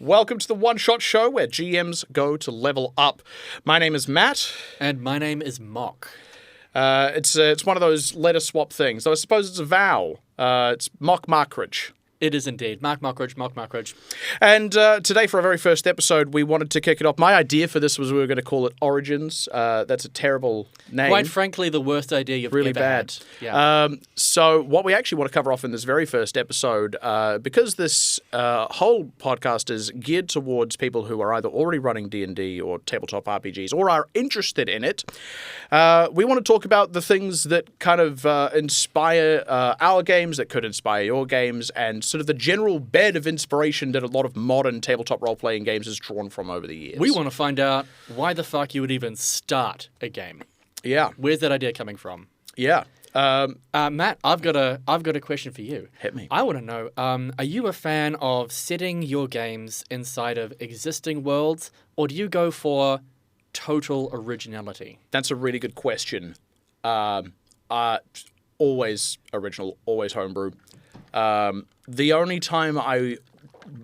Welcome to the One Shot Show where GMs go to level up. My name is Matt. And my name is Mock. It's one of those letter swap things. So I suppose it's a vowel. It's Markridge. It is indeed. Markridge. And today, for our very first episode, we wanted to kick it off. My idea for this was we were going to call it Origins. That's a terrible name. Quite frankly, the worst idea you've really ever bad. had. Yeah. So what we actually want to cover off in this very first episode, because this whole podcast is geared towards people who are either already running D&D or tabletop RPGs or are interested in it, we want to talk about the things that kind of inspire our games, that could inspire your games, and sort of the general bed of inspiration that a lot of modern tabletop role-playing games is drawn from over the years. We want to find out why the fuck you would even start a game. Yeah. Where's that idea coming from? Yeah. Matt, I've got a question for you. Hit me. I want to know, are you a fan of setting your games inside of existing worlds, or do you go for total originality? That's a really good question. Always original, always homebrew. The only time I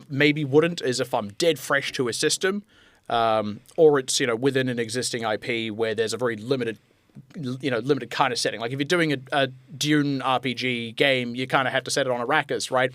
maybe wouldn't is if I'm dead fresh to a system, or it's, within an existing IP where there's a very limited kind of setting. Like if you're doing a Dune RPG game, you kind of have to set it on Arrakis, right?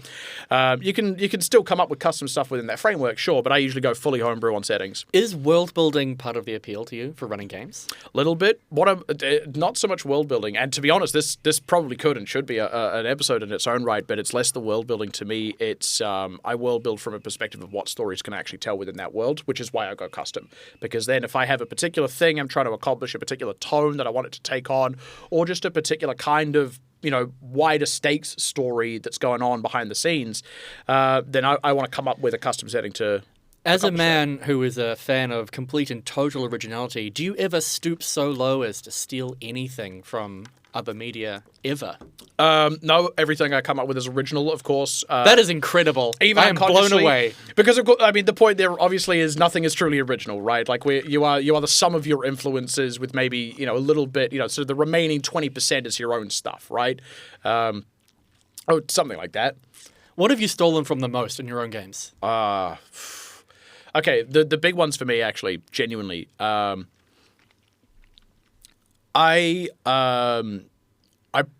You can still come up with custom stuff within that framework, sure, but I usually go fully homebrew on settings. Is world building part of the appeal to you for running games? A little bit. Not so much world building, and to be honest, this probably could and should be an episode in its own right, but it's less the world building to me. It's I world build from a perspective of what stories can actually tell within that world, which is why I go custom. Because then if I have a particular thing I'm trying to accomplish, a particular tone that I want it to take on, or just a particular kind of wider stakes story that's going on behind the scenes, then I want to come up with a custom setting to. As a man who is a fan of complete and total originality, do you ever stoop so low as to steal anything from other media ever? No, everything I come up with is original, of course. That is incredible. Even I am blown away. Because the point there obviously is nothing is truly original, right? Like you are the sum of your influences with maybe a little bit, so the remaining 20% is your own stuff, right? Something like that. What have you stolen from the most in your own games? Okay, the big ones for me, actually, genuinely. I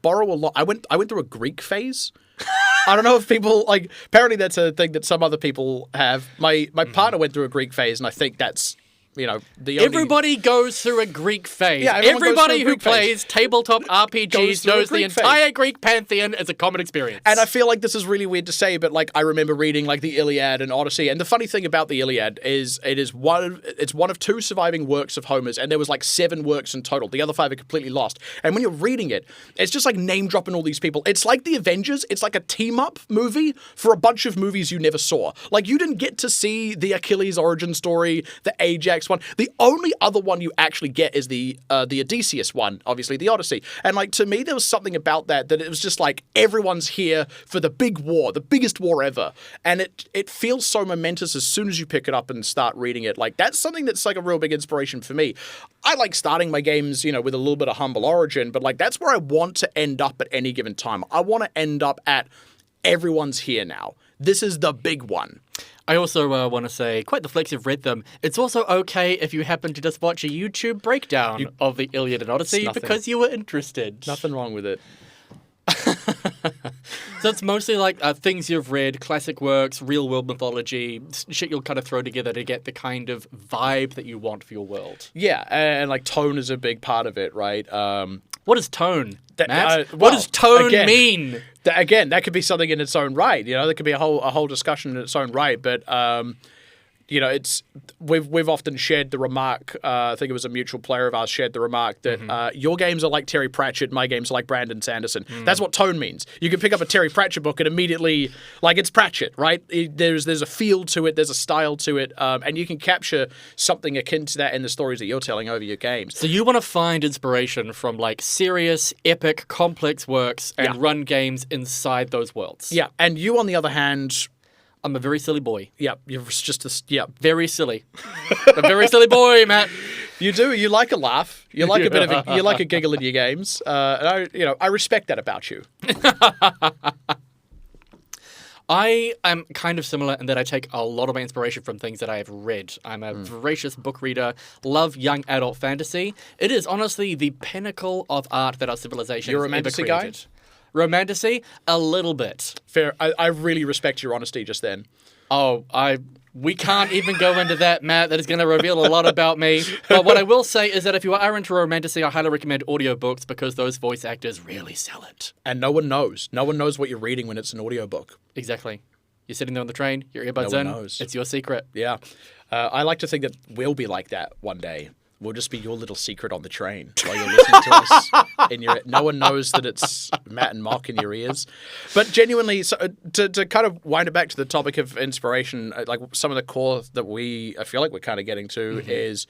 borrow a lot. I went through a Greek phase. I don't know if people apparently that's a thing that some other people have. My partner went through a Greek phase, and I think that's Everybody goes through a Greek phase. Yeah, everybody who plays tabletop RPGs knows the entire Greek pantheon as a common experience. And I feel like this is really weird to say, but I remember reading the Iliad and Odyssey. And the funny thing about the Iliad is it's one of two surviving works of Homer's, and there was 7 works in total. The other 5 are completely lost. And when you're reading it, it's just name dropping all these people. It's like the Avengers. It's like a team up movie for a bunch of movies you never saw. You didn't get to see the Achilles origin story, the Ajax one. The only other one you actually get is the Odysseus one, obviously the Odyssey. And to me, there was something about that it was just everyone's here for the big war, the biggest war ever. And it feels so momentous as soon as you pick it up and start reading it. That's something that's a real big inspiration for me. I like starting my games, with a little bit of humble origin, but that's where I want to end up at any given time. I want to end up at everyone's here now. This is the big one. I also want to say, quite the flex you've read them. It's also okay if you happen to just watch a YouTube breakdown of the Iliad and Odyssey because you were interested. Nothing wrong with it. So it's mostly things you've read, classic works, real-world mythology, shit you'll kind of throw together to get the kind of vibe that you want for your world. Yeah, and tone is a big part of it, right? What is tone, Matt? What does tone mean? That could be something in its own right. There could be a whole discussion in its own right. But it's we've often shared the remark. I think it was a mutual player of ours shared the remark that your games are like Terry Pratchett, my games are like Brandon Sanderson. That's what tone means. You can pick up a Terry Pratchett book and immediately it's Pratchett, right? There's a feel to it, there's a style to it, and you can capture something akin to that in the stories that you're telling over your games. So you want to find inspiration from serious, epic, complex works and run games inside those worlds. Yeah, and you on the other hand. I'm a very silly boy. Yeah, you're just very silly. A very silly boy, Matt. You do. You like a laugh. You like a bit of you like a giggle in your games. And I respect that about you. I am kind of similar in that I take a lot of my inspiration from things that I have read. I'm a voracious book reader, love young adult fantasy. It is honestly the pinnacle of art that our civilization You're a has ever romantasy created. guy? Romantasy? A little bit. Fair. I really respect your honesty just then. Oh, we can't even go into that, Matt. That is going to reveal a lot about me. But what I will say is that if you are into romantasy, I highly recommend audiobooks because those voice actors really sell it. And no one knows. No one knows what you're reading when it's an audiobook. Exactly. You're sitting there on the train, your earbuds No one in. knows. It's your secret. Yeah. I like to think that we'll be like that one day. We'll just be your little secret on the train while you're listening to us. No one knows that it's Matt and Mock in your ears. But genuinely, so, to kind of wind it back to the topic of inspiration, like some of the core that I feel like we're kind of getting to is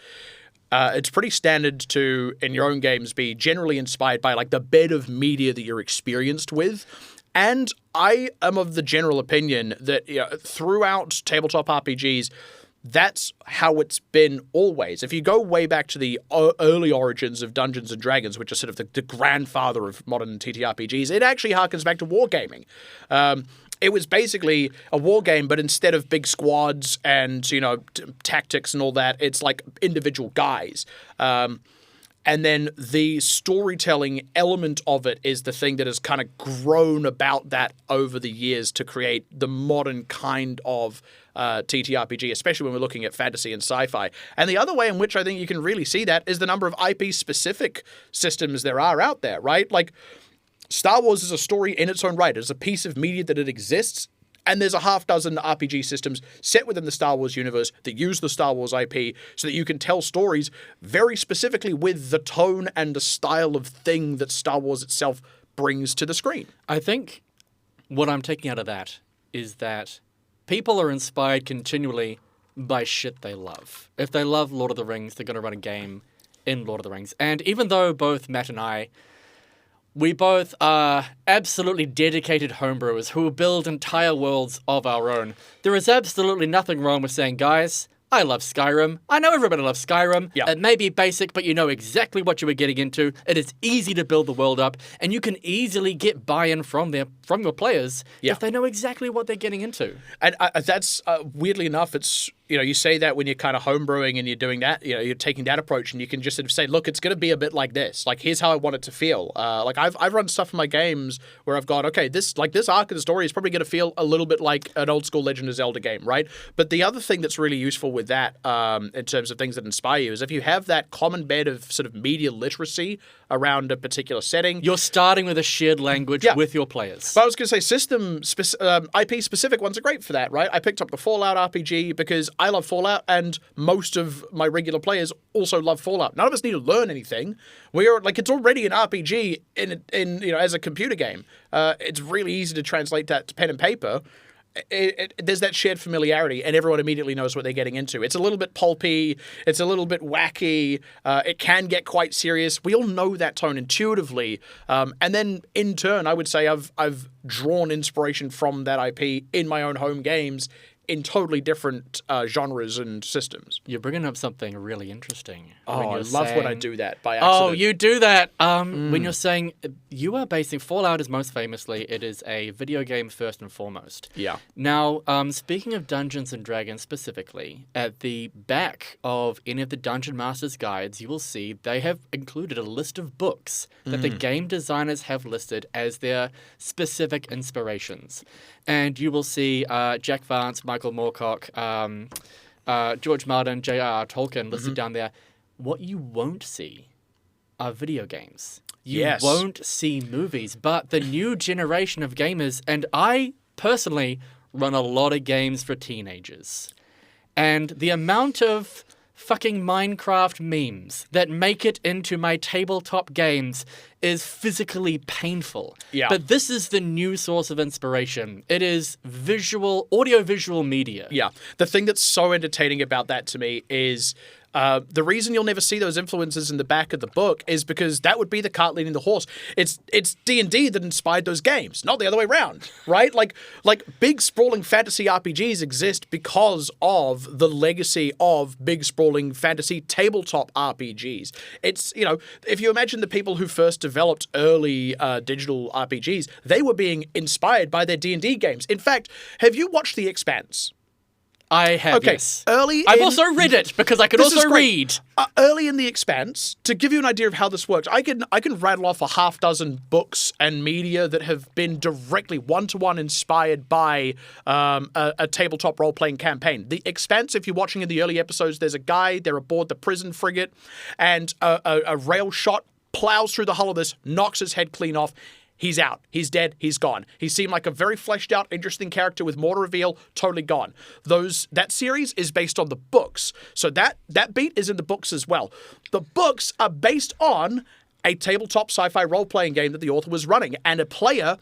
it's pretty standard to, in your own games, be generally inspired by like the bed of media that you're experienced with. And I am of the general opinion that throughout tabletop RPGs, that's how it's been always. If you go way back to the early origins of Dungeons & Dragons, which are sort of the grandfather of modern TTRPGs, it actually harkens back to wargaming. It was basically a war game, but instead of big squads and, tactics and all that, it's like individual guys. And then the storytelling element of it is the thing that has kind of grown about that over the years to create the modern kind of TTRPG, especially when we're looking at fantasy and sci-fi. And the other way in which I think you can really see that is the number of IP-specific systems there are out there, right? Like, Star Wars is a story in its own right. It's a piece of media that it exists. And there's a half dozen RPG systems set within the Star Wars universe that use the Star Wars IP so that you can tell stories very specifically with the tone and the style of thing that Star Wars itself brings to the screen. I think what I'm taking out of that is that people are inspired continually by shit they love. If they love Lord of the Rings, they're going to run a game in Lord of the Rings. And even though both Matt and we both are absolutely dedicated homebrewers who build entire worlds of our own, there is absolutely nothing wrong with saying, guys, I love Skyrim. I know everybody loves Skyrim. Yeah. It may be basic, but you know exactly what you were getting into. It is easy to build the world up, and you can easily get buy-in from your players if they know exactly what they're getting into. And that's, weirdly enough, it's, you say that when you're kind of homebrewing and you're doing that, you're taking that approach and you can just sort of say, look, it's going to be a bit like this. Like, here's how I want it to feel. Like, I've run stuff in my games where I've gone, okay, this arc of the story is probably going to feel a little bit like an old school Legend of Zelda game, right? But the other thing that's really useful with that, in terms of things that inspire you, is if you have that common bed of sort of media literacy around a particular setting. You're starting with a shared language with your players. But I was going to say IP-specific ones are great for that, right? I picked up the Fallout RPG because I love Fallout, and most of my regular players also love Fallout. None of us need to learn anything. It's already an RPG in as a computer game. It's really easy to translate that to pen and paper. There's that shared familiarity, and everyone immediately knows what they're getting into. It's a little bit pulpy. It's a little bit wacky. It can get quite serious. We all know that tone intuitively. And then, in turn, I would say I've drawn inspiration from that IP in my own home games in totally different genres and systems. You're bringing up something really interesting. Oh, I love when I do that by accident. accident. Oh, you do that. When you're saying you are basing Fallout is most famously, it is a video game first and foremost. Yeah. Now, speaking of Dungeons and Dragons specifically, at the back of any of the Dungeon Master's guides, you will see they have included a list of books that the game designers have listed as their specific inspirations. And you will see Jack Vance, Michael Moorcock, George Martin, J.R.R. Tolkien listed down there. What you won't see are video games. You won't see movies. But the new generation of gamers, and I personally run a lot of games for teenagers. And the amount of fucking Minecraft memes that make it into my tabletop games is physically painful. Yeah. But this is the new source of inspiration. It is audio-visual media. Yeah. The thing that's so entertaining about that to me is The reason you'll never see those influences in the back of the book is because that would be the cart leading the horse. It's D&D that inspired those games, not the other way around, right? Like big sprawling fantasy RPGs exist because of the legacy of big sprawling fantasy tabletop RPGs. It's, if you imagine the people who first developed early digital RPGs, they were being inspired by their D&D games. In fact, have you watched The Expanse? I have, okay. yes. I've also read it, because I can also read. Early in The Expanse, to give you an idea of how this works, I can rattle off a half dozen books and media that have been directly one-to-one inspired by a tabletop role-playing campaign. The Expanse, if you're watching in the early episodes, there's a guy, they're aboard the prison frigate, and a rail shot plows through the hull of this, knocks his head clean off. He's out. He's dead. He's gone. He seemed like a very fleshed out, interesting character with more to reveal. Totally gone. That series is based on the books. So that beat is in the books as well. The books are based on a tabletop sci-fi role-playing game that the author was running, and a player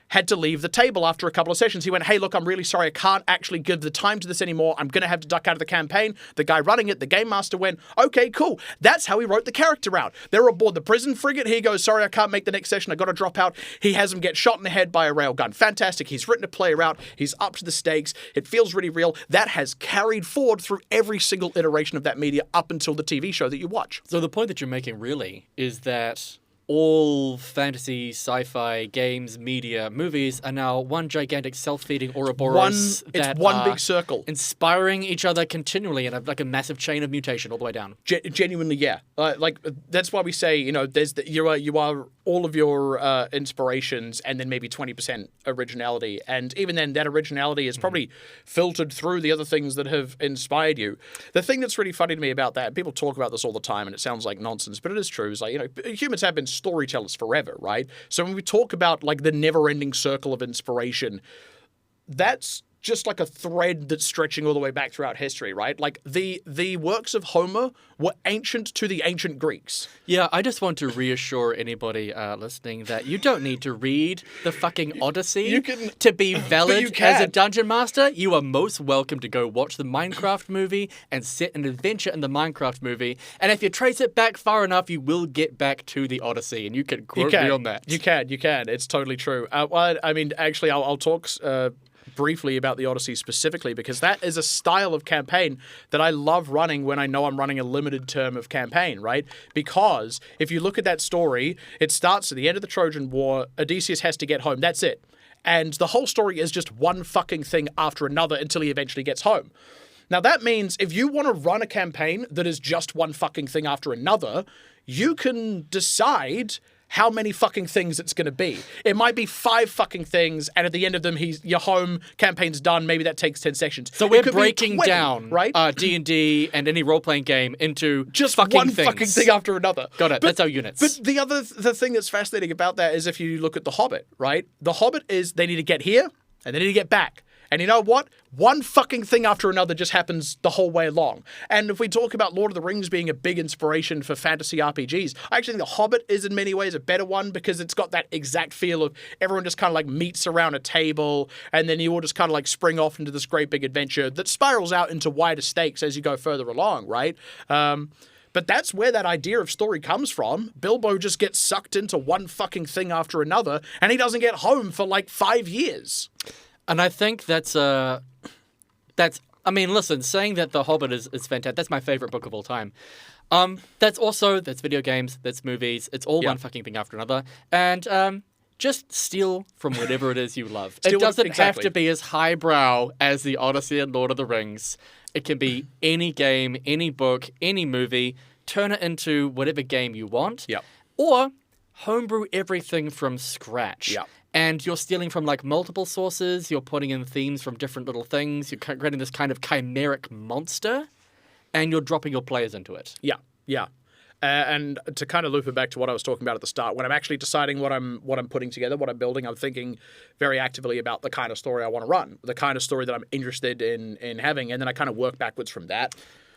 had to leave the table after a couple of sessions. He went, hey, look, I'm really sorry. I can't actually give the time to this anymore. I'm going to have to duck out of the campaign. The guy running it, the game master, went, okay, cool. That's how he wrote the character out. They're aboard the prison frigate. He goes, sorry, I can't make the next session. I got to drop out. He has him get shot in the head by a railgun. Fantastic. He's written a player out. He's up to the stakes. It feels really real. That has carried forward through every single iteration of that media up until the TV show that you watch. So the point that you're making really is that all fantasy, sci-fi, games, media, movies are now one gigantic self-feeding Ouroboros. It's one big circle. Inspiring each other continually in a massive chain of mutation all the way down. Genuinely, yeah. That's why we say, you are all of your inspirations and then maybe 20% originality. And even then, that originality is probably filtered through the other things that have inspired you. The thing that's really funny to me about that, people talk about this all the time and it sounds like nonsense, but it is true, is humans have been storytellers forever, right? So when we talk about the never-ending circle of inspiration, that's just like a thread that's stretching all the way back throughout history, right? The works of Homer were ancient to the ancient Greeks. Yeah, I just want to reassure anybody listening that you don't need to read the fucking Odyssey to be valid as a dungeon master. You are most welcome to go watch the Minecraft movie and set an adventure in the Minecraft movie. And if you trace it back far enough, you will get back to the Odyssey, and you can quote me on that. You can. It's totally true. Actually, I'll talk briefly about the Odyssey specifically, because that is a style of campaign that I love running when I know I'm running a limited term of campaign, right? Because if you look at that story, it starts at the end of the Trojan War, Odysseus has to get home, that's it. And the whole story is just one fucking thing after another until he eventually gets home. Now that means if you want to run a campaign that is just one fucking thing after another, you can decide how many fucking things it's going to be. It might be 5 fucking things, and at the end of them, you're home, campaign's done, maybe that takes 10 sessions. So we're breaking 20, down right? D&D and any role-playing game into just fucking one things. fucking thing after another. Got it, that's our units. But the thing that's fascinating about that is if you look at The Hobbit, right? The Hobbit is they need to get here, and they need to get back. And you know what? One fucking thing after another just happens the whole way along. And if we talk about Lord of the Rings being a big inspiration for fantasy RPGs, I actually think The Hobbit is in many ways a better one because it's got that exact feel of everyone just kind of meets around a table and then you all just kind of spring off into this great big adventure that spirals out into wider stakes as you go further along, right? But that's where that idea of story comes from. Bilbo just gets sucked into one fucking thing after another and he doesn't get home for 5 years. And I think listen, saying that The Hobbit is fantastic, that's my favorite book of all time. That's video games, that's movies, it's all one fucking thing after another. And just steal from whatever it is you love. It doesn't have to be as highbrow as The Odyssey and Lord of the Rings. It can be any game, any book, any movie. Turn it into whatever game you want. Yep. Or homebrew everything from scratch. Yep. And you're stealing from multiple sources, you're putting in themes from different little things, you're creating this kind of chimeric monster, and you're dropping your players into it. Yeah. And to kind of loop it back to what I was talking about at the start, when I'm actually deciding what I'm putting together, what I'm building, I'm thinking very actively about the kind of story I want to run, the kind of story that I'm interested in having, and then I kind of work backwards from that.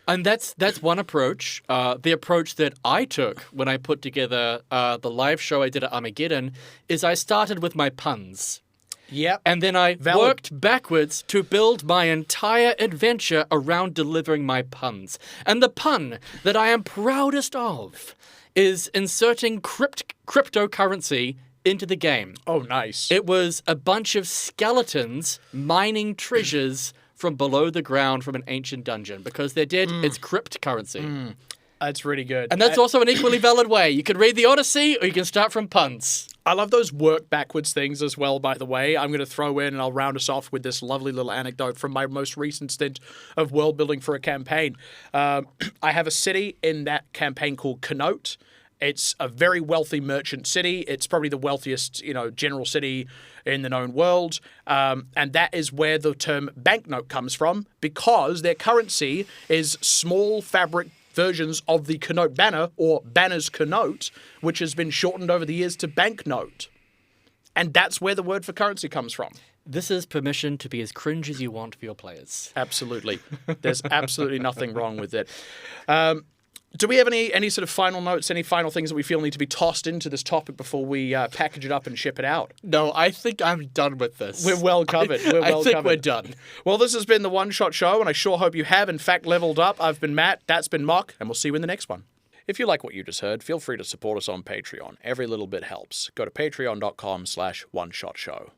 And that's one approach. The approach that I took when I put together the live show I did at Armageddon is I started with my puns. Yep. And then I Valid. worked backwards to build my entire adventure around delivering my puns. And the pun that I am proudest of is inserting cryptocurrency into the game. Oh, nice. It was a bunch of skeletons mining treasures from below the ground from an ancient dungeon. Because they're dead, it's crypt currency. That's really good. And that's also an equally valid way. You can read the Odyssey, or you can start from puns. I love those work backwards things as well, by the way. I'm going to throw in, and I'll round us off with this lovely little anecdote from my most recent stint of world building for a campaign. I have a city in that campaign called Connote. It's a very wealthy merchant city. It's probably the wealthiest, general city in the known world. And that is where the term banknote comes from, because their currency is small fabric versions of the Connote banner, or Banner's Connote, which has been shortened over the years to banknote. And that's where the word for currency comes from. This is permission to be as cringe as you want for your players. Absolutely. There's absolutely nothing wrong with it. Do we have any sort of final notes, any final things that we feel need to be tossed into this topic before we package it up and ship it out? No, I think I'm done with this. We're well covered. I think we're done. Well, this has been the One Shot Show, and I sure hope you have, in fact, leveled up. I've been Matt, that's been Mark, and we'll see you in the next one. If you like what you just heard, feel free to support us on Patreon. Every little bit helps. Go to patreon.com/oneshotshow.